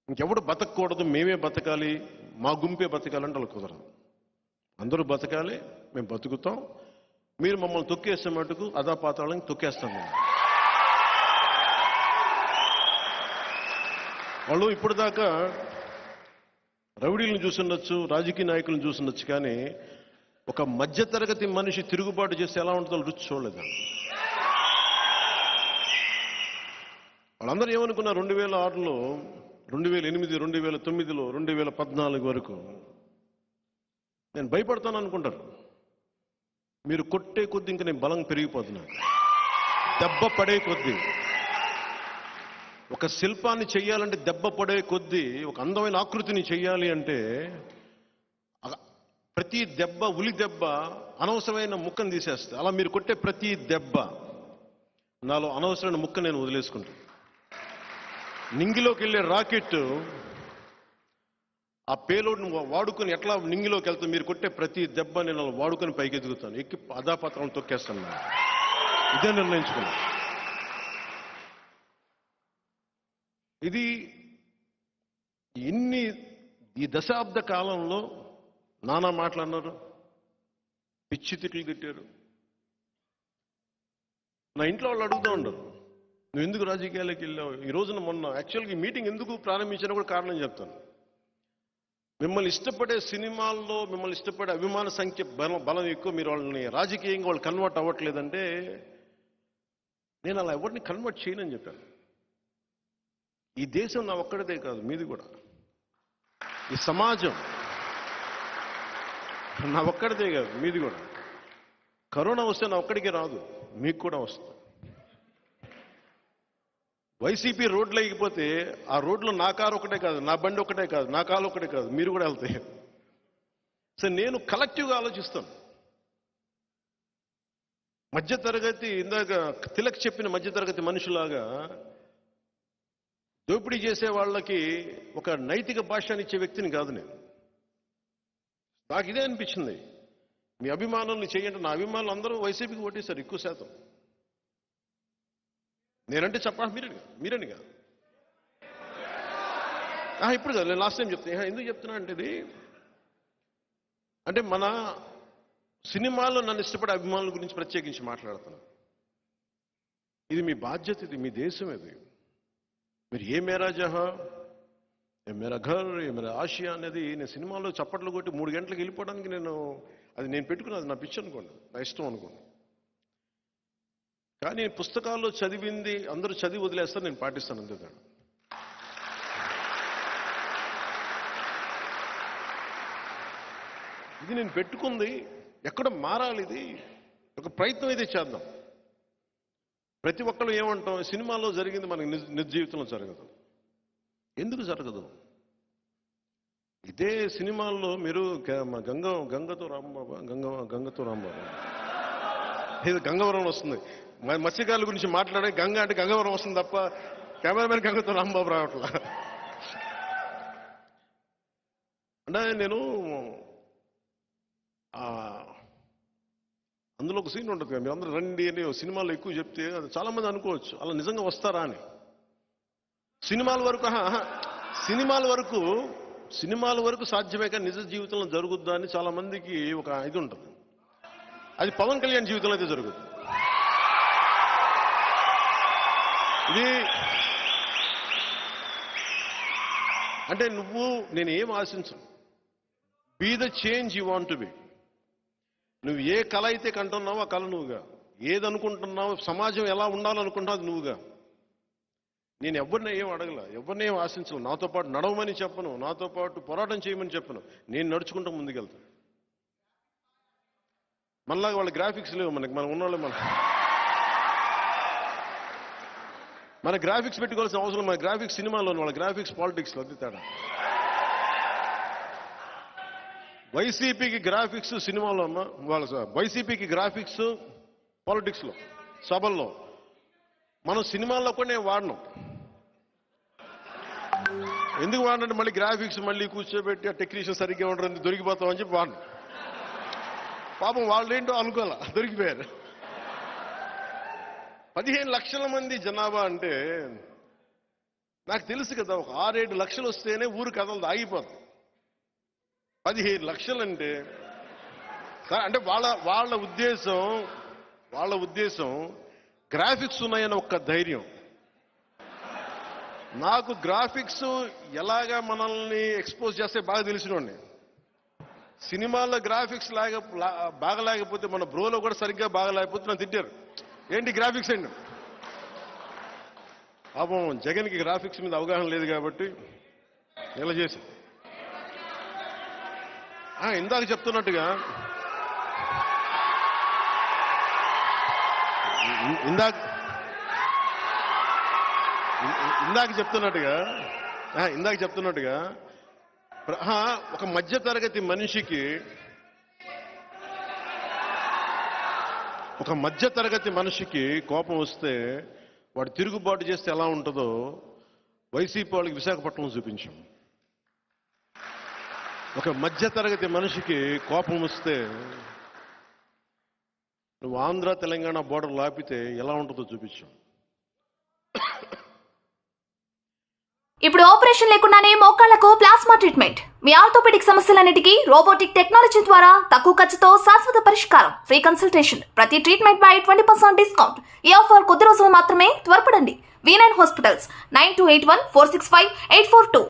ఇంకెవడు బతకూడదు, మేమే బతకాలి, మా గుంపే బతకాలంటే వాళ్ళు కుదరదు. అందరూ బతకాలి, మేము బతుకుతాం. మీరు మమ్మల్ని తొక్కేసే మటుకు అధాపాతాళం తొక్కేస్తాం మేము. వాళ్ళు ఇప్పుడు దాకా రౌడీలను చూసుండొచ్చు, రాజకీయ నాయకులను చూసుండొచ్చు, కానీ ఒక మధ్యతరగతి మనిషి తిరుగుబాటు చేస్తే ఎలా ఉంటుందో రుచి చూడలేదు. వాళ్ళందరూ ఏమనుకున్నారు 2006లో, 2008, 2009లో, 2014 వరకు నేను భయపడతాను అనుకుంటారు. మీరు కొట్టే కొద్దీ ఇంకా నేను బలం పెరిగిపోతున్నాను, దెబ్బ పడే కొద్దీ. ఒక శిల్పాన్ని చెయ్యాలంటే దెబ్బ పడే కొద్దీ, ఒక అందమైన ఆకృతిని చెయ్యాలి అంటే ప్రతి దెబ్బ, ఉలి దెబ్బ అనవసరమైన ముక్కను తీసేస్తా. అలా మీరు కొట్టే ప్రతి దెబ్బ నాలో అనవసరమైన ముక్క నేను వదిలేసుకుంటాను. నింగిలోకి వెళ్ళే రాకెట్ ఆ పేలోడ్ను వాడుకొని ఎట్లా నింగిలోకి వెళ్తాను, మీరు కొట్టే ప్రతి దెబ్బ నేను అలా వాడుకొని పైకి ఎదుగుతాను, ఎక్కి అధాపాత్రం తొక్కేస్తాను. ఇదే నిర్ణయించుకున్నాను. ఇది ఈ దశాబ్ద కాలంలో నానా మాట్లాడినారు, పిచ్చి తిట్లు తిట్టారు. నా ఇంట్లో వాళ్ళు అడుగుతూ ఉండరు, నువ్వు ఎందుకు రాజకీయాలకు వెళ్ళావు? ఈ రోజున మొన్న యాక్చువల్గా ఈ మీటింగ్ ఎందుకు ప్రారంభించినా కూడా కారణం చెప్తాను. మిమ్మల్ని ఇష్టపడే సినిమాల్లో మిమ్మల్ని ఇష్టపడే అభిమాన సంఖ్య బలం ఎక్కువ. మీరు వాళ్ళని రాజకీయంగా వాళ్ళు కన్వర్ట్ అవ్వట్లేదంటే నేను అలా ఎవరిని కన్వర్ట్ చేయనని చెప్పాను. ఈ దేశం నా ఒక్కడిదే కాదు, మీది కూడా. ఈ సమాజం నా ఒక్కడిదే కాదు, మీది కూడా. కరోనా వస్తే నా ఒక్కడికే రాదు, మీకు కూడా వస్తుంది. వైసీపీ రోడ్లు లేకపోతే ఆ రోడ్లో నా కారు ఒకటే కాదు, నా బండి ఒకటే కాదు, నా కాలు ఒకటే కాదు, మీరు కూడా వెళ్తాయి. సో నేను కలెక్టివ్గా ఆలోచిస్తాను. మధ్యతరగతి, ఇందాక తిలక్ చెప్పిన మధ్యతరగతి మనుషులాగా దోపిడీ చేసే వాళ్ళకి ఒక నైతిక భాషని ఇచ్చే వ్యక్తిని కాదు నేను. నాకు ఇదే అనిపించింది. మీ అభిమానుల్ని చేయండి. నా అభిమానులు అందరూ వైసీపీకి ఓటేశారు ఎక్కువ శాతం. నేనంటే చెప్పాలి, మీరని కాదు. ఇప్పుడు కాదు, నేను లాస్ట్ టైం చెప్తాను. ఎందుకు చెప్తున్నా అంటే ఇది అంటే మన సినిమాల్లో నన్ను ఇష్టపడే అభిమానుల గురించి ప్రత్యేకించి మాట్లాడుతున్నాను. ఇది మీ బాధ్యత, ఇది మీ దేశం. ఇది మీరు ఏ మేరా జహా, ఏ మేరా ఘర్, ఏ మేరా ఆసియా అనేది నేను సినిమాలో చప్పట్లు కొట్టి 3 గంటలకు వెళ్ళిపోవడానికి అది నేను పెట్టుకున్నది నా పిచ్చి అనుకోండి, నా ఇష్టం అనుకోండి. కానీ పుస్తకాల్లో చదివింది అందరూ చదివి వదిలేస్తారు, నేను పాటిస్తాను అంతేకాదు. ఇది నేను పెట్టుకుంది ఎక్కడ మారాలి, ఇది ఒక ప్రయత్నం అయితే చేద్దాం. ప్రతి ఒక్కరు ఏమంటాం, సినిమాలో జరిగింది మనకి నిజ జీవితంలో జరగదు. ఎందుకు జరగదు? ఇదే సినిమాల్లో మీరు గంగతో రాంబాబు, గంగతో రాంబాబు, ఇది గంగవరం వస్తుంది. మత్స్యకారుల గురించి మాట్లాడే గంగ అంటే గంగవరం వస్తుంది తప్ప కెమెరామెన్ గంగతో రాంబాబు రావట్లా. అంటే నేను అందులో ఒక సీన్ ఉంటుంది కదా, మీరు అందరూ రండి అని సినిమాలో ఎక్కువ చెప్తే అది చాలా మంది అనుకోవచ్చు అలా నిజంగా వస్తారా అని. సినిమాల వరకు సాధ్యమే కానీ నిజ జీవితంలో జరుగుద్దా అని చాలా మందికి ఒక ఇది ఉంటుంది. అది పవన్ కళ్యాణ్ జీవితంలో అయితే జరుగుతుంది. ఇది అంటే నేను ఏం ఆశించను. Be the change you want to be. నువ్వు ఏ కళ అయితే కంటున్నావో ఆ కళ నువ్వుగా, ఏదనుకుంటున్నావు, సమాజం ఎలా ఉండాలనుకుంటున్నావు అది నువ్వుగా. నేను ఎవరిని ఏం అడగల, ఎవరిని ఏం ఆశించను. నాతో పాటు నడవమని చెప్పను, నాతో పాటు పోరాటం చేయమని చెప్పను. నేను నడుచుకుంటూ ముందుకెళ్తాను. మనలాగా వాళ్ళ గ్రాఫిక్స్ లేవు మనం ఉన్నవాళ్ళు. మన గ్రాఫిక్స్ పెట్టుకోవాల్సిన అవసరం, మన గ్రాఫిక్స్ సినిమాలో, వాళ్ళ గ్రాఫిక్స్ పాలిటిక్స్లో అది తేడా. వైసీపీకి గ్రాఫిక్స్ సినిమాలో అమ్మ, వైసీపీకి గ్రాఫిక్స్ పాలిటిక్స్లో, సభల్లో. మనం సినిమాల్లో కూడా నేను వాడినాం. ఎందుకు వాడినంటే మళ్ళీ గ్రాఫిక్స్ మళ్ళీ కూర్చోబెట్టి ఆ టెక్నీషియన్ సరిగ్గా ఉండరు, దొరికిపోతామని చెప్పి వాడినాం. పాపం వాళ్ళేంటో అనుకోలే, దొరికిపోయారు. 15 లక్షల మంది జనాభా అంటే నాకు తెలుసు కదా, ఒక 6-7 లక్షలు వస్తేనే ఊరు కథలు ఆగిపోతుంది. 15 లక్షలు అంటే అంటే వాళ్ళ ఉద్దేశం గ్రాఫిక్స్ ఉన్నాయని ఒక్క ధైర్యం. నాకు గ్రాఫిక్స్ ఎలాగా మనల్ని ఎక్స్పోజ్ చేస్తే బాగా తెలిసినోడిని. సినిమాల్లో గ్రాఫిక్స్ బాగలేకపోతే, మన బ్రోలో కూడా సరిగ్గా బాగలేకపోతే నన్ను తిట్టారు, ఏంటి గ్రాఫిక్స్ అండి. పాపం జగన్కి గ్రాఫిక్స్ మీద అవగాహన లేదు కాబట్టి ఇలా చేసి ఇందాక చెప్తున్నట్టుగా ఒక మధ్యతరగతి మనిషికి కోపం వస్తే వాడు తిరుగుబాటు చేస్తే ఎలా ఉంటుందో వైసీపీ వాళ్ళకి విశాఖపట్నం చూపించాం. ఒక మధ్యతరగతి మనిషికి కోపం వస్తే నువ్వు ఆంధ్ర తెలంగాణ బోర్డర్ లాపితే ఎలా ఉంటుందో చూపించాం. ఇప్పుడు ఆపరేషన్ లేకుండానే మోకాళ్లకు ప్లాస్మా ట్రీట్మెంట్. మీ ఆర్థోపెడిక్ సమస్యలన్నిటికీ రోబోటిక్ టెక్నాలజీ ద్వారా తక్కువ ఖర్చుతో శాశ్వత పరిష్కారం. Free consultation. ప్రతి ట్రీట్మెంట్ పై 20% డిస్కౌంట్. ఈ ఆఫర్ కొద్ది రోజులు మాత్రమే. త్వరపడండి. V9 hospitals 9281465842.